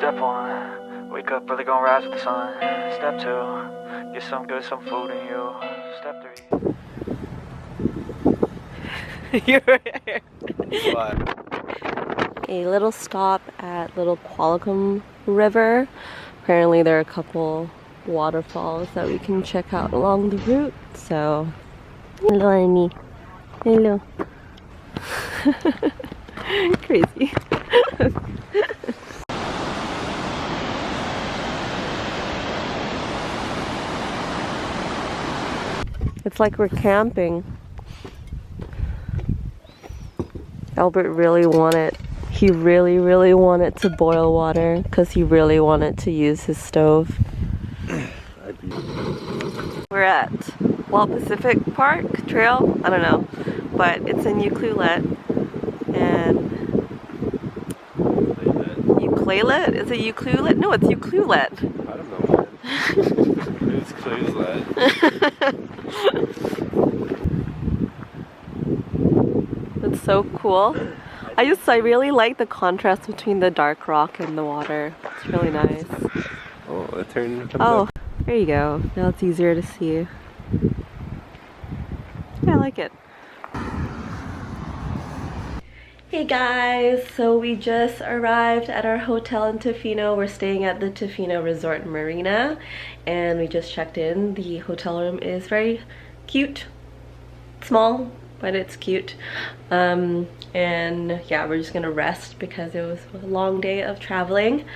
Step 1, wake up early, gonna rise with the sun. Step 2, get some good, some food in you. Step 3. You're here. What? A little stop at Little Qualicum River. Apparently there are a couple waterfalls that we can check out along the route. So, hello Annie. Hello. Crazy. It's like we're camping. Albert really wanted, he really wanted to boil water because he really wanted to use his stove. We're at Walt Pacific Park Trail, I don't know, but it's in Ucluelet. And Ucluelet? Is it Ucluelet? No, it's Ucluelet. I don't know. It's Ucluelet. It's so cool. I really like the contrast between the dark rock and the water. It's really nice. Oh, it turned. Oh, there you go. Now it's easier to see. Yeah, I like it. Hey guys, so we just arrived at our hotel in Tofino. We're staying at the Tofino Resort Marina, and we just checked in. The hotel room is very cute, small, but it's cute. And yeah, we're just gonna rest because it was a long day of traveling.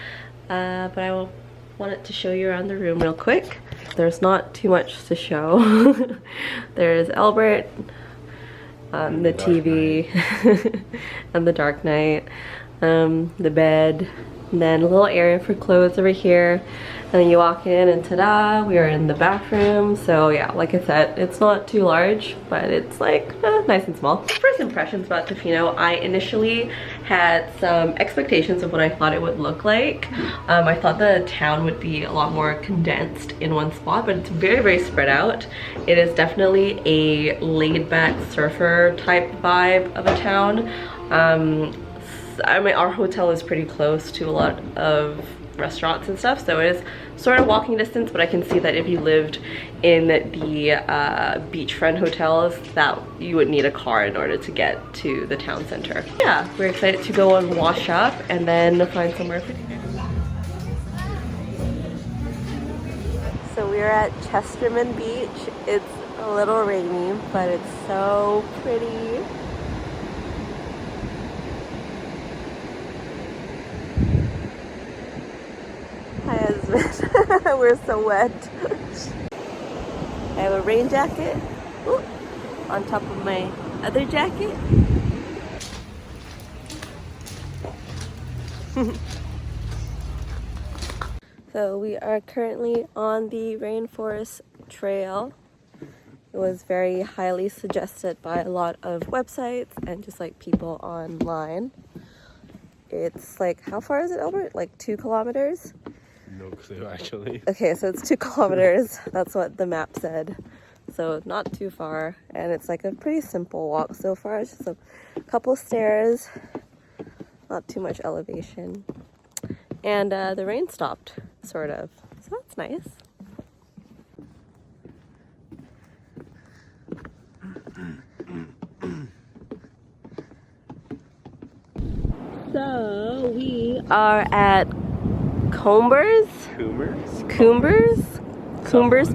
But I wanted to show you around the room real quick. There's not too much to show. There's Albert, the TV, and the Dark Knight, the bed, and then a little area for clothes over here. And then you walk in and ta-da, we are in the bathroom. So yeah, like I said, it's not too large, but it's like nice and small. First impressions about Tofino, I initially had some expectations of what I thought it would look like. I thought the town would be a lot more condensed in one spot, but it's very spread out. It is definitely a laid-back surfer type vibe of a town. I mean, our hotel is pretty close to a lot of restaurants and stuff, so it is sort of walking distance, but I can see that if you lived in the beachfront hotels, that you would need a car in order to get to the town center. Yeah, we're excited to go and wash up and then find somewhere for dinner. So we're at Chesterman Beach. It's a little rainy, but it's so pretty. Hi husband. We're so wet. I have a rain jacket on top of my other jacket. So we are currently on the Rainforest Trail. It was very highly suggested by a lot of websites and just like people online. It's like, how far is it, Albert? Like 2 kilometers? No clue, actually. Okay, so it's 2 kilometers. That's what the map said. So not too far. And it's like a pretty simple walk so far. It's just a couple stairs. Not too much elevation. And the rain stopped, sort of. So that's nice. So we are at Coomber's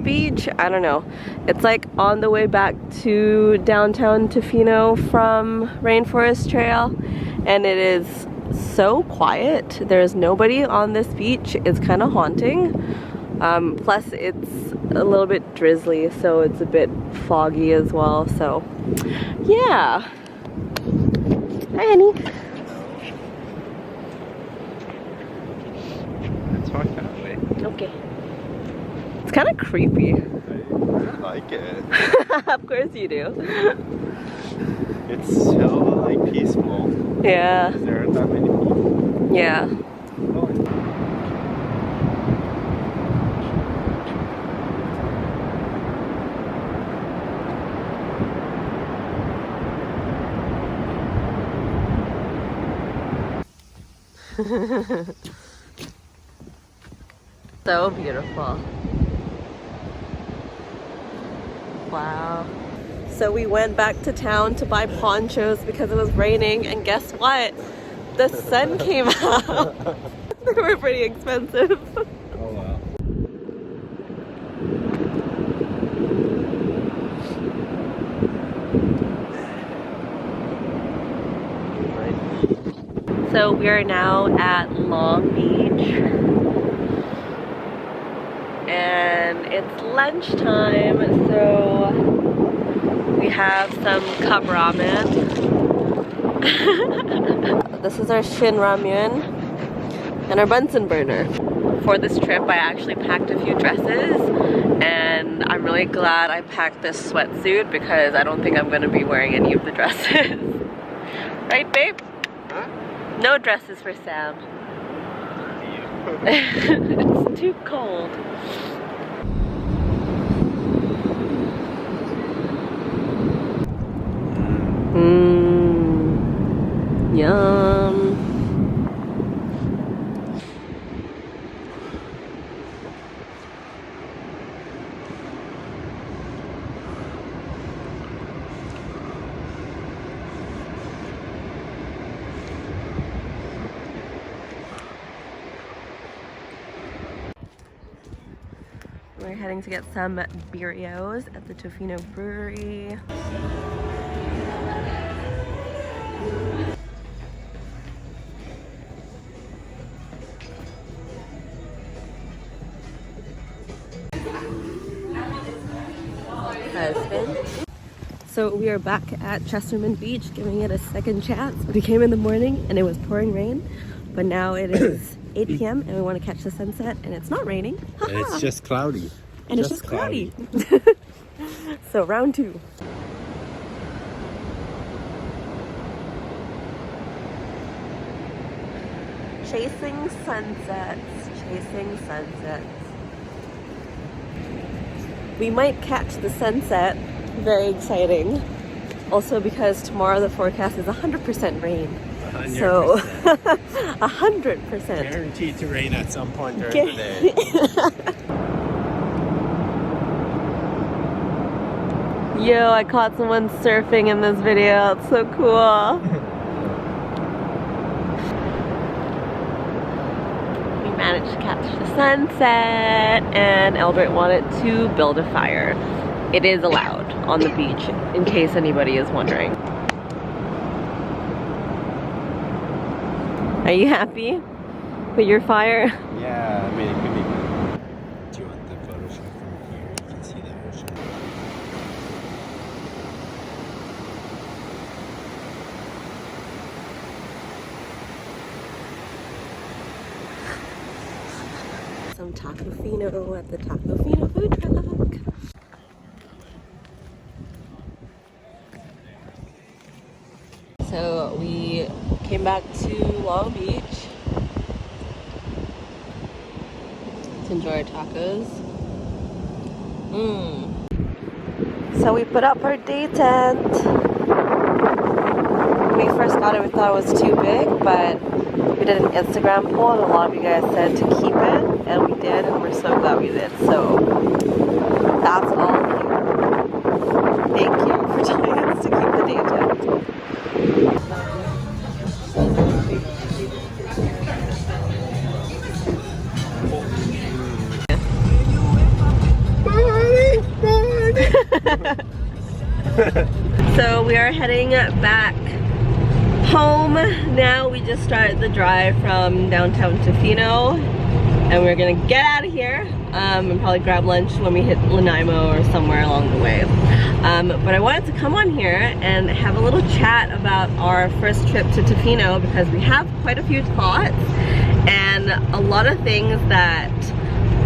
Beach. I don't know. It's like on the way back to downtown Tofino from Rainforest Trail, and it is so quiet. There's nobody on this beach. It's kind of haunting. Plus it's a little bit drizzly, so it's a bit foggy as well. So yeah. Hi honey. Okay. It's kind of creepy. I like it. Of course you do. It's so like peaceful. Yeah. There aren't that many people. Yeah. So beautiful. Wow. So we went back to town to buy ponchos because it was raining, and guess what? The sun came out. They were pretty expensive. Oh wow. So we are now at Long Beach. And it's lunchtime, so we have some cup ramen. This is our Shin ramyun and our Bunsen burner. For this trip, I actually packed a few dresses, and I'm really glad I packed this sweatsuit because I don't think I'm going to be wearing any of the dresses. Right, babe? Huh? No dresses for Sam. It's too cold. Yum. We're heading to get some birrios at the Tofino Brewery. Husband. So we are back at Chesterman Beach, giving it a second chance. We came in the morning and it was pouring rain, but now it is 8 p.m. and we want to catch the sunset, and it's not raining. And it's just cloudy. And it's just cloudy. So round 2. Chasing sunsets, chasing sunsets. We might catch the sunset. Very exciting. Also because tomorrow the forecast is 100% rain. 100%. So 100%. Guaranteed to rain at some point during the day. Yo, I caught someone surfing in this video. It's so cool. We managed to catch the sunset, and Albert wanted to build a fire. It is allowed on the beach, in case anybody is wondering. Are you happy with your fire? Yeah, I mean, it could be good. Do you want the photo shot from here? You can see the ocean. Some Tofino at the Tofino food truck. So we came back to Long Beach to enjoy our tacos. So we put up our day tent. When we first got it, we thought it was too big, but we did an Instagram poll and a lot of you guys said to keep it, and we did, and we're so glad we did. So that's all of you. Thank you for telling us to keep the day tent. So we are heading back home now. We just started the drive from downtown Tofino, and we're gonna get out of here and probably grab lunch when we hit Nanaimo or somewhere along the way. But I wanted to come on here and have a little chat about our first trip to Tofino, because we have quite a few thoughts and a lot of things that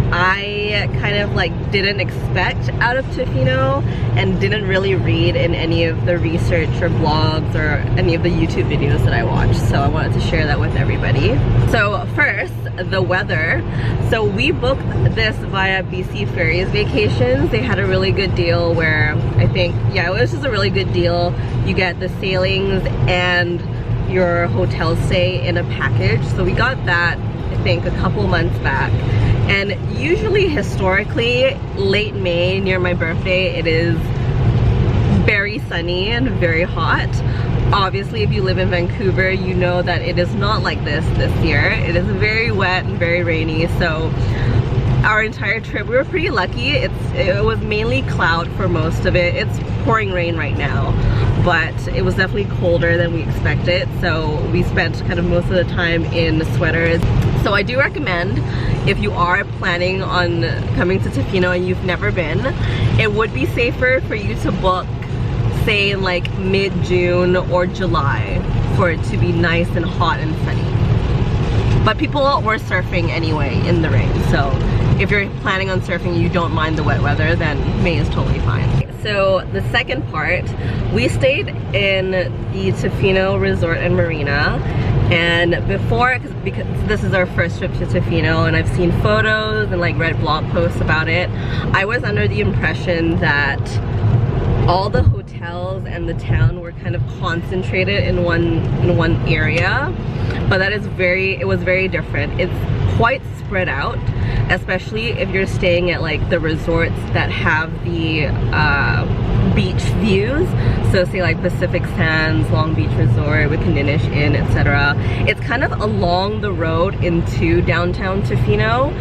I kind of like didn't expect out of Tofino and didn't really read in any of the research or blogs or any of the YouTube videos that I watched. So I wanted to share that with everybody. So first, the weather. So we booked this via BC Ferries Vacations. They had a really good deal where I think, yeah, it was just a really good deal. You get the sailings and your hotel stay in a package. So we got that. I think a couple months back, and usually historically late May near my birthday it is very sunny and very hot. Obviously if you live in Vancouver you know that it is not like this year. It is very wet and very rainy, so our entire trip we were pretty lucky. It was mainly cloud for most of it. It's pouring rain right now, but it was definitely colder than we expected, so we spent kind of most of the time in sweaters. So I do recommend, if you are planning on coming to Tofino and you've never been, it would be safer for you to book say in like mid-June or July for it to be nice and hot and sunny. But people were surfing anyway in the rain, so if you're planning on surfing, you don't mind the wet weather, then May is totally fine. So the second part, we stayed in the Tofino Resort and Marina, and before, because this is our first trip to Tofino and I've seen photos and like read blog posts about it, I was under the impression that all the hotels and the town were kind of concentrated in one area, but that is it was very different. It's quite spread out, especially if you're staying at like the resorts that have the beach views. So say like Pacific Sands, Long Beach Resort, Wicandinish Inn, etc. It's kind of along the road into downtown Tofino.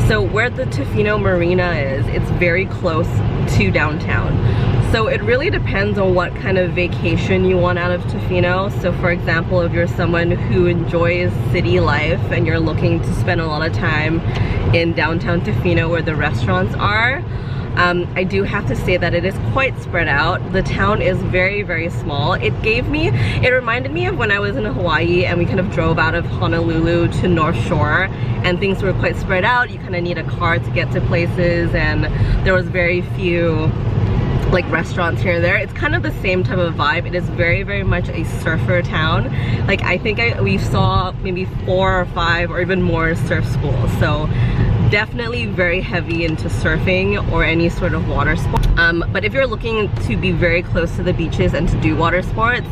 So where the Tofino Marina is, it's very close to downtown. So it really depends on what kind of vacation you want out of Tofino. So for example, if you're someone who enjoys city life and you're looking to spend a lot of time in downtown Tofino where the restaurants are, I do have to say that it is quite spread out. The town is very, very small. It reminded me of when I was in Hawaii and we kind of drove out of Honolulu to North Shore and things were quite spread out. You kind of need a car to get to places and there was very few like restaurants here and there. It's kind of the same type of vibe. It is very, very much a surfer town. Like I think we saw maybe 4 or 5 or even more surf schools. So definitely very heavy into surfing or any sort of water sport. But if you're looking to be very close to the beaches and to do water sports,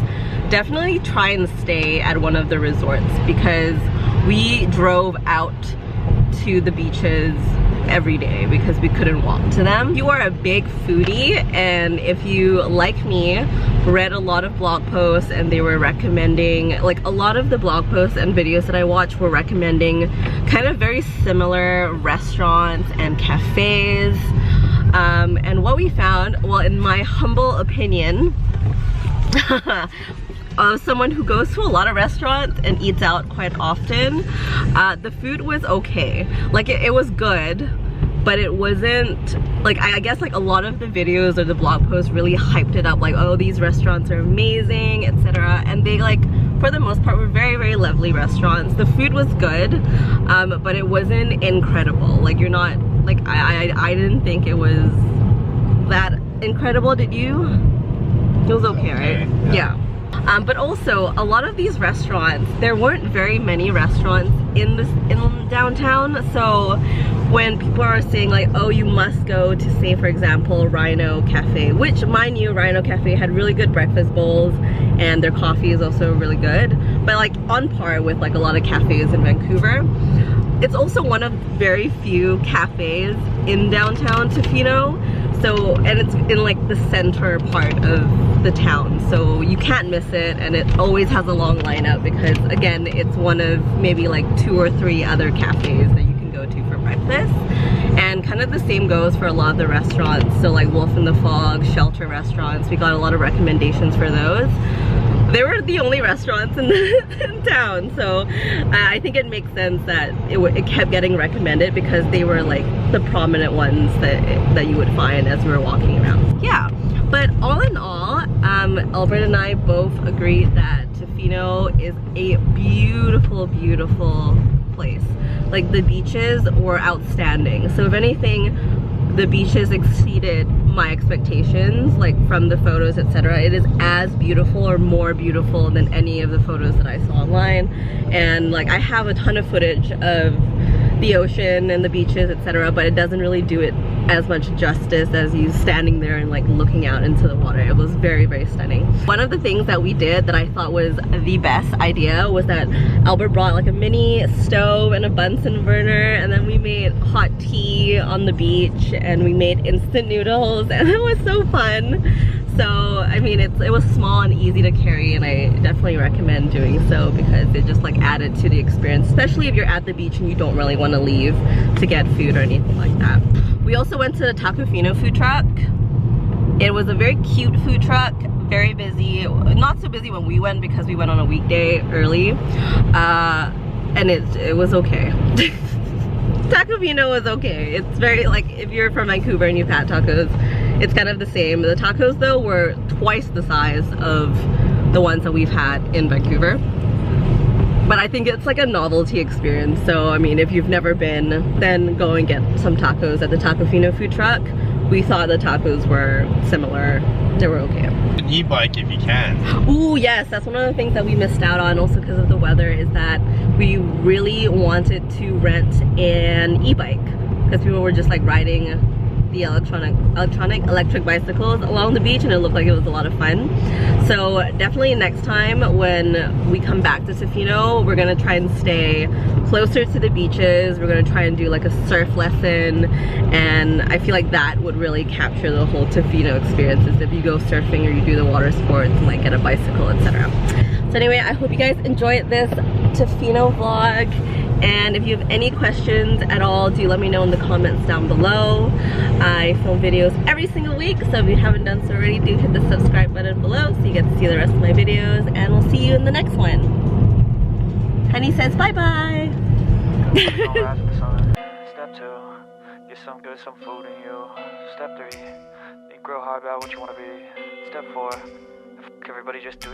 definitely try and stay at one of the resorts, because we drove out to the beaches every day because we couldn't walk to them. If you are a big foodie and if you, like me, read a lot of blog posts and they were recommending, like a lot of the blog posts and videos that I watched were recommending kind of very similar restaurants and cafes. And what we found, well, in my humble opinion, of someone who goes to a lot of restaurants and eats out quite often, the food was okay. Like it was good, but it wasn't like, I guess like a lot of the videos or the blog posts really hyped it up, like, oh, these restaurants are amazing, etc. And they, like, for the most part, were very, very lovely restaurants. The food was good, but it wasn't incredible. Like, you're not, like, I didn't think it was that incredible. Did you? It was okay, right? Yeah. But also, a lot of these restaurants, there weren't very many restaurants in downtown. So when people are saying like, oh, you must go to, say for example, Rhino Cafe, which, mind you, Rhino Cafe had really good breakfast bowls and their coffee is also really good, but like on par with like a lot of cafes in Vancouver. It's also one of very few cafes in downtown Tofino. So, and it's in like the center part of the town, so you can't miss it, and it always has a long lineup because, again, it's one of maybe like 2 or 3 other cafes that you can go to for breakfast. And kind of the same goes for a lot of the restaurants. So like Wolf in the Fog, Shelter restaurants, we got a lot of recommendations for those. They were the only restaurants in town, so I think it makes sense that it kept getting recommended because they were like the prominent ones that you would find as we were walking around. Yeah, but all in all, Albert and I both agreed that Tofino is a beautiful, beautiful place. Like, the beaches were outstanding. So if anything, the beaches exceeded my expectations, like from the photos, etc. It is as beautiful or more beautiful than any of the photos that I saw online. And like, I have a ton of footage of the ocean and the beaches, etc., but it doesn't really do it as much justice as you standing there and like looking out into the water. It was very, very stunning. One of the things that we did that I thought was the best idea was that Albert brought like a mini stove and a Bunsen burner, and then we made hot tea on the beach and we made instant noodles, and it was so fun. So I mean, it was small and easy to carry, and I definitely recommend doing so because it just like added to the experience, especially if you're at the beach and you don't really want to leave to get food or anything like that. We also went to the TOFINO food truck. It was a very cute food truck, very busy. Not so busy when we went because we went on a weekday early, and it was okay. TOFINO was okay. It's very, like, if you're from Vancouver and you've had tacos, it's kind of the same. The tacos though were twice the size of the ones that we've had in Vancouver. But I think it's like a novelty experience. So I mean, if you've never been, then go and get some tacos at the TOFINO food truck. We thought the tacos were similar. They were okay. An e-bike if you can. Ooh, yes, that's one of the things that we missed out on also because of the weather, is that we really wanted to rent an e-bike because people were just like riding the electric bicycles along the beach, and it looked like it was a lot of fun. So definitely next time when we come back to TOFINO, we're gonna try and stay closer to the beaches. We're gonna try and do like a surf lesson, and I feel like that would really capture the whole TOFINO experiences if you go surfing or you do the water sports and like get a bicycle, etc. So anyway, I hope you guys enjoyed this TOFINO vlog, and if you have any questions at all, do let me know in the comments down below. I film videos every single week, so if you haven't done so already, do hit the subscribe button below so you get to see the rest of my videos, and we'll see you in the next one. Honey says bye-bye. Step 2, get some food in you. Step 3, think real hard about what you want to be. Step 4, everybody just do you.